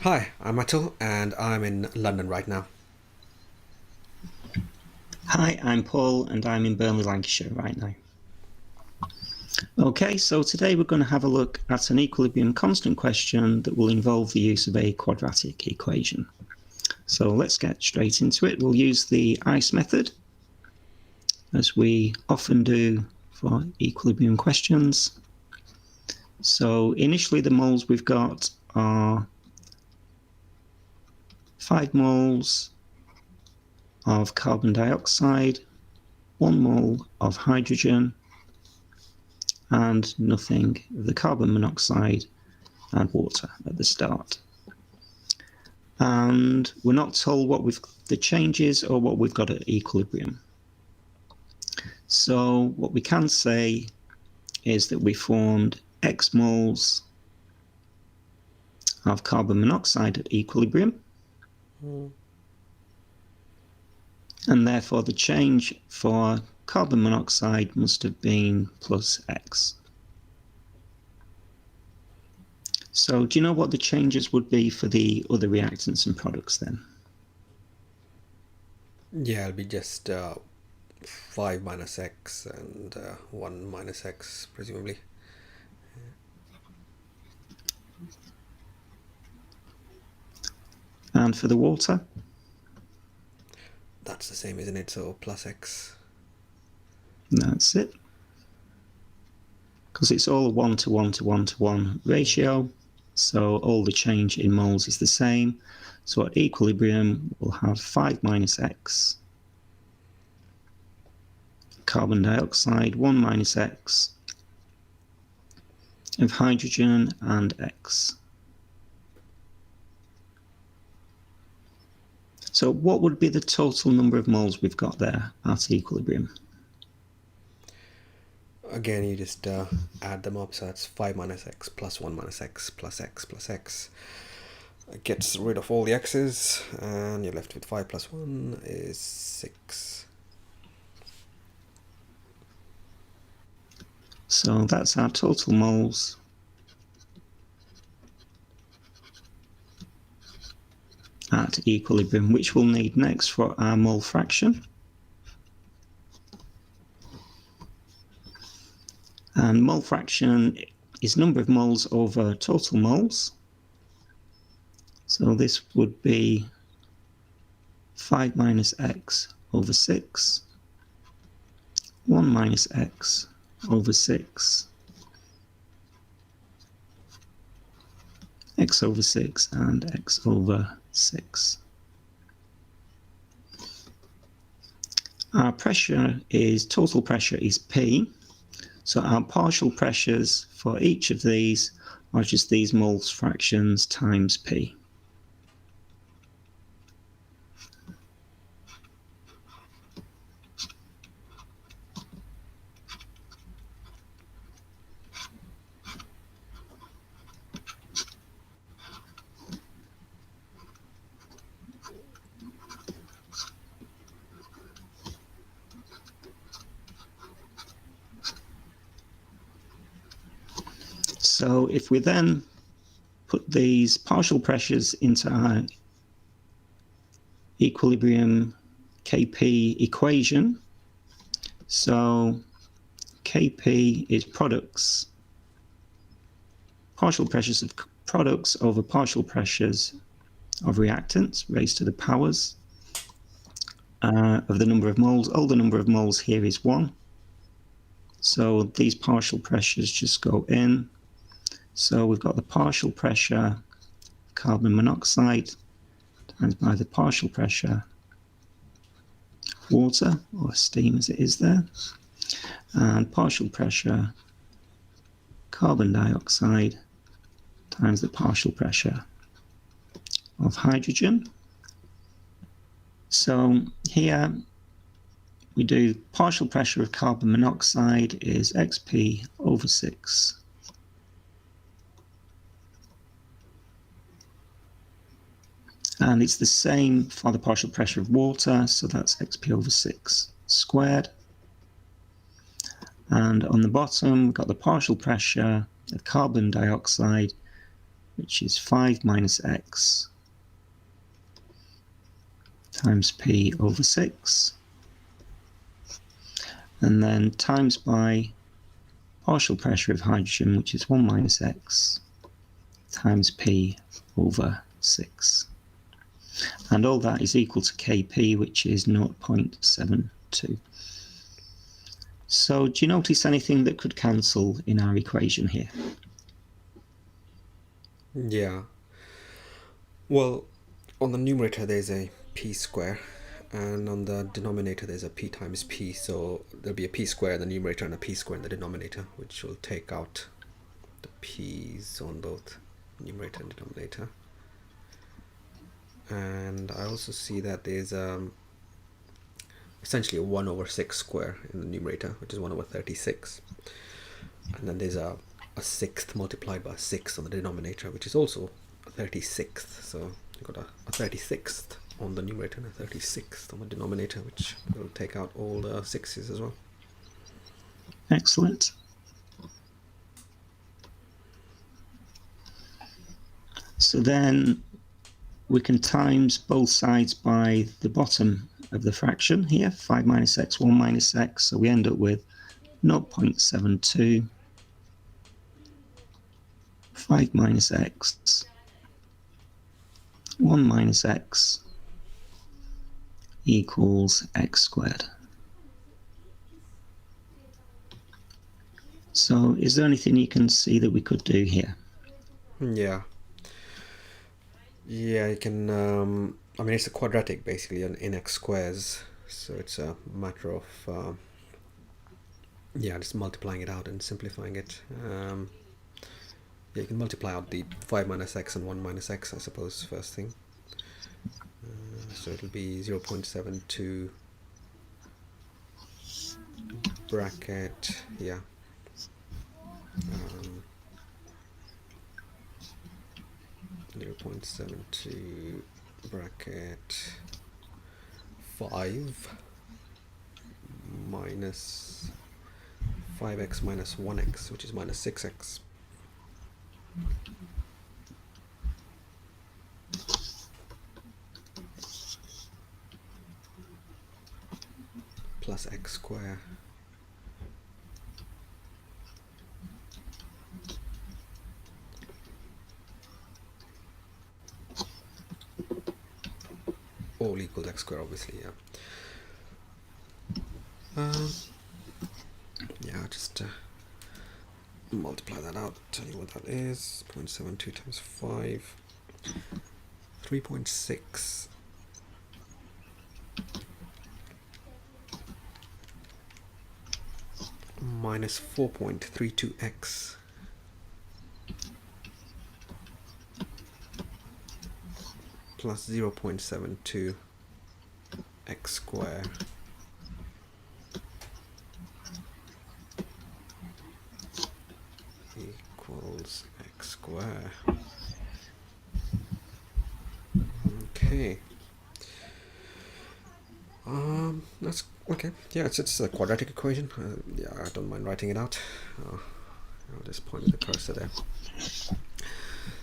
Hi, I'm Atul and I'm in London right now. Hi, I'm Paul and I'm in Burnley, Lancashire right now. Okay, so today we're going to have a look at an equilibrium constant question that will involve the use of a quadratic equation. So let's get straight into it. We'll use the ICE method, as we often do for equilibrium questions. So initially the moles we've got are 5 moles of carbon dioxide, 1 mole of hydrogen, and nothing of the carbon monoxide and water at the start. And we're not told what the changes or what we've got at equilibrium. So what we can say is that we formed X moles of carbon monoxide at equilibrium. And therefore the change for carbon monoxide must have been plus X. So do you know what the changes would be for the other reactants and products then? Yeah, it'll be just 5 minus x and 1 minus x, presumably. And for the water? That's the same, isn't it? So plus x. That's it. Because it's all a 1 to 1 to 1 to 1 ratio, so all the change in moles is the same. So at equilibrium, we'll have 5 minus x carbon dioxide, 1 minus x of hydrogen, and x. So what would be the total number of moles we've got there at equilibrium? Again, you just add them up, so that's 5 minus x plus 1 minus x plus x plus x. It gets rid of all the x's, and you're left with 5 plus 1 is 6. So that's our total moles. At equilibrium, which we'll need next for our mole fraction. And mole fraction is number of moles over total moles. So this would be 5 minus x over 6, 1 minus x over 6, x over 6, and x over 6. Our pressure is, total pressure is P. So our partial pressures for each of these are just these moles fractions times P. So if we then put these partial pressures into our equilibrium KP equation, so KP is products, partial pressures of products over partial pressures of reactants raised to the powers of the number of moles. All the number of moles here is 1. So these partial pressures just go in. So we've got the partial pressure of carbon monoxide times by the partial pressure of water, or steam as it is there, and partial pressure carbon dioxide times the partial pressure of hydrogen. So here we do partial pressure of carbon monoxide is xp over 6. And it's the same for the partial pressure of water, so that's xp over 6 squared. And on the bottom, we've got the partial pressure of carbon dioxide, which is 5 minus x times P over 6, and then times by partial pressure of hydrogen, which is 1 minus x times P over 6. And all that is equal to Kp, which is 0.72. So do you notice anything that could cancel in our equation here? Yeah. Well, on the numerator there's a p square, and on the denominator there's a p times p, so there'll be a p square in the numerator and a p square in the denominator, which will take out the p's on both numerator and denominator. And I also see that there's essentially a 1 over 6 square in the numerator, which is 1 over 36, and then there's a sixth multiplied by 6 on the denominator, which is also a 36th. So you've got a 36th on the numerator and a 36th on the denominator, which will take out all the 6's as well. Excellent. So then we can times both sides by the bottom of the fraction here, 5 minus x, 1 minus x, so we end up with 0.72, 5 minus x, 1 minus x equals x squared. So is there anything you can see that we could do here? Yeah, you can, I mean, it's a quadratic basically in x squares, so it's a matter of just multiplying it out and simplifying it. You can multiply out the 5 minus x and 1 minus x, I suppose, first thing. So it'll be 0.72 bracket, 0.72 bracket 5 minus 5x minus 1x, which is minus 6x. Plus x square all equals x square, obviously. Just multiply that out, tell you what that is. 0.72 times 5, 3.6 minus 4.32x plus 0.72 x square equals x square. Okay. That's okay. Yeah, it's a quadratic equation. I don't mind writing it out. I'll just point the cursor there.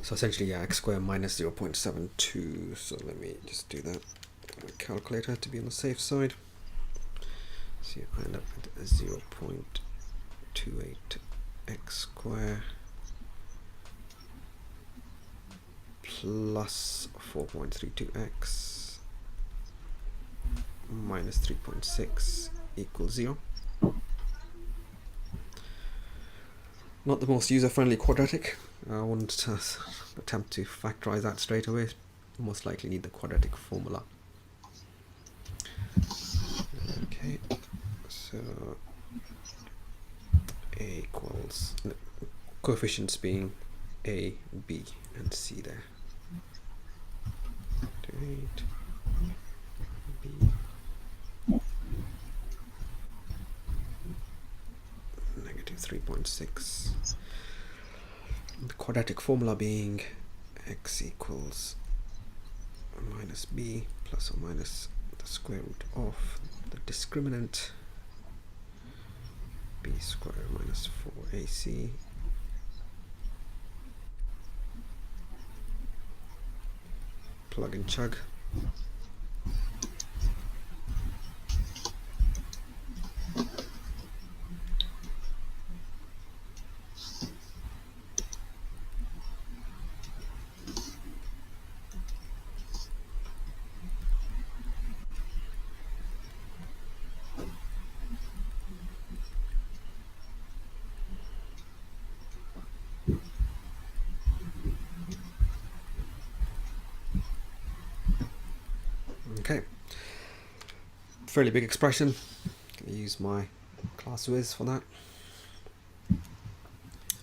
So essentially, x squared minus 0.72. So let me just do that on my calculator to be on the safe side. So I end up at 0.28 x squared plus 4.32x minus 3.6 equals 0. Not the most user-friendly quadratic. I wouldn't attempt to factorize that straight away. You most likely need the quadratic formula. Okay, so A equals, coefficients being A, B, and C there. 28 B negative 3.6. The quadratic formula being x equals minus b plus or minus the square root of the discriminant b squared minus 4ac plug and chug. Okay, fairly big expression. Gonna use my class whiz for that.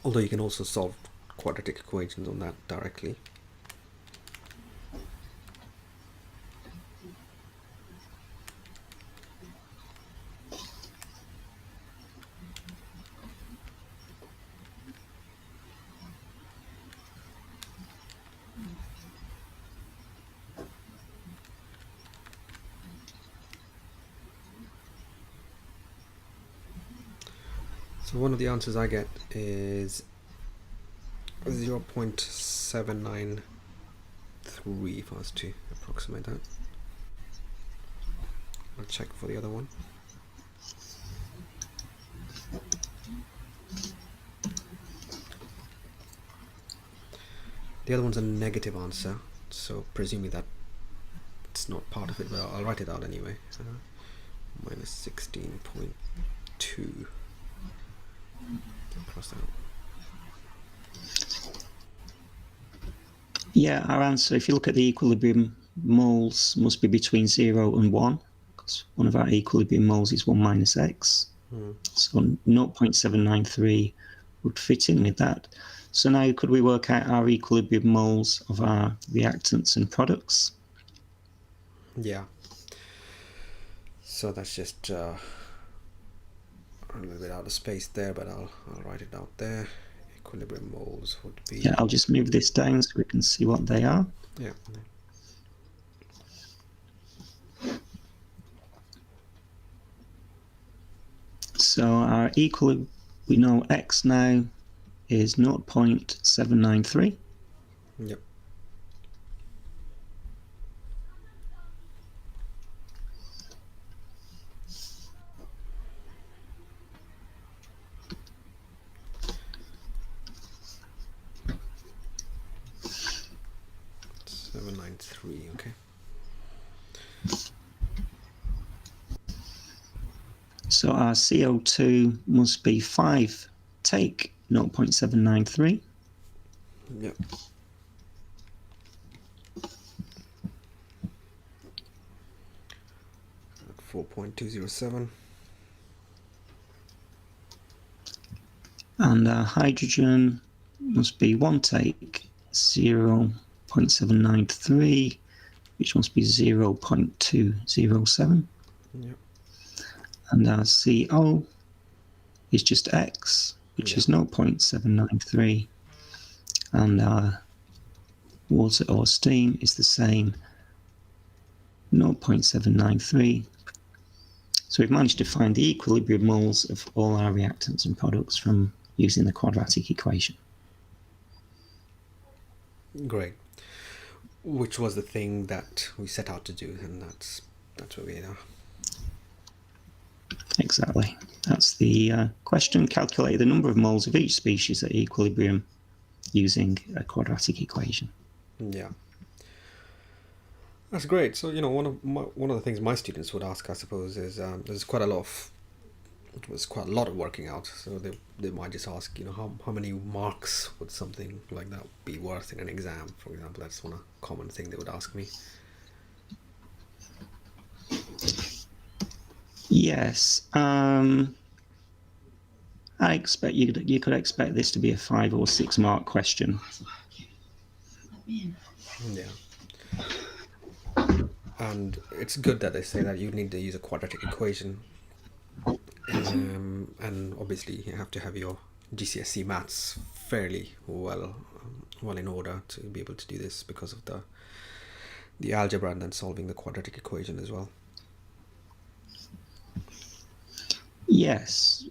Although you can also solve quadratic equations on that directly. So one of the answers I get is 0.793 if I was to approximate that. I'll check for the other one. The other one's a negative answer, so presuming that it's not part of it, but I'll write it out anyway. Minus 16.2. Cross that out. Yeah, our answer, if you look at the equilibrium moles, must be between 0 and 1, because one of our equilibrium moles is 1 minus x. So 0.793 would fit in with that. So now could we work out our equilibrium moles of our reactants and products? Yeah. So that's just a little bit out of space there, but I'll write it out there. Equilibrium moles would be... Yeah, I'll just move this down so we can see what they are. Yeah. So our equilibrium, we know x now is 0.793. Yep. Okay. So our CO2 must be 5 take 0.793. Yep. At 4.207. And our hydrogen must be 1 take 0.793, which must be 0.207. Yep. And our CO is just X, which is 0.793. And our water or steam is the same, 0.793. So we've managed to find the equilibrium moles of all our reactants and products from using the quadratic equation. Great. Which was the thing that we set out to do, and that's where we are. Exactly. That's the question. Calculate the number of moles of each species at equilibrium using a quadratic equation. Yeah. That's great. So one of the things my students would ask, I suppose, is there's quite a lot of working out. So they might just ask, how many marks would something like that be worth in an exam, for example. That's one common thing they would ask me. Yes. I expect you could expect this to be a 5 or 6 mark question. Yeah. And it's good that they say that you need to use a quadratic equation. And obviously you have to have your GCSE maths fairly well in order to be able to do this, because of the algebra and then solving the quadratic equation as well. Yes.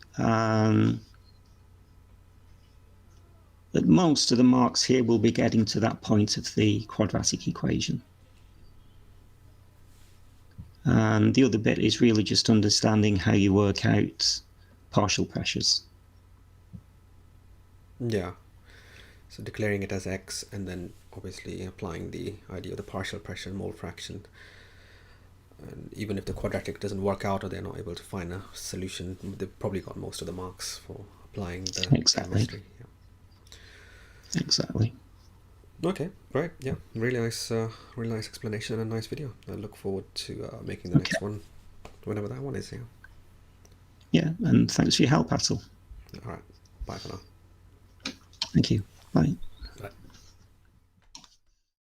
But most of the marks here will be getting to that point of the quadratic equation. And the other bit is really just understanding how you work out partial pressures. Yeah. So declaring it as X and then obviously applying the idea of the partial pressure mole fraction. And even if the quadratic doesn't work out or they're not able to find a solution, they've probably got most of the marks for applying the Exactly. chemistry. Yeah. Exactly. Okay, great. Yeah, really nice explanation and a nice video. I look forward to making the next one, whenever that one is. Yeah. Yeah, and thanks for your help, Atul. All right. Bye for now. Thank you. Bye.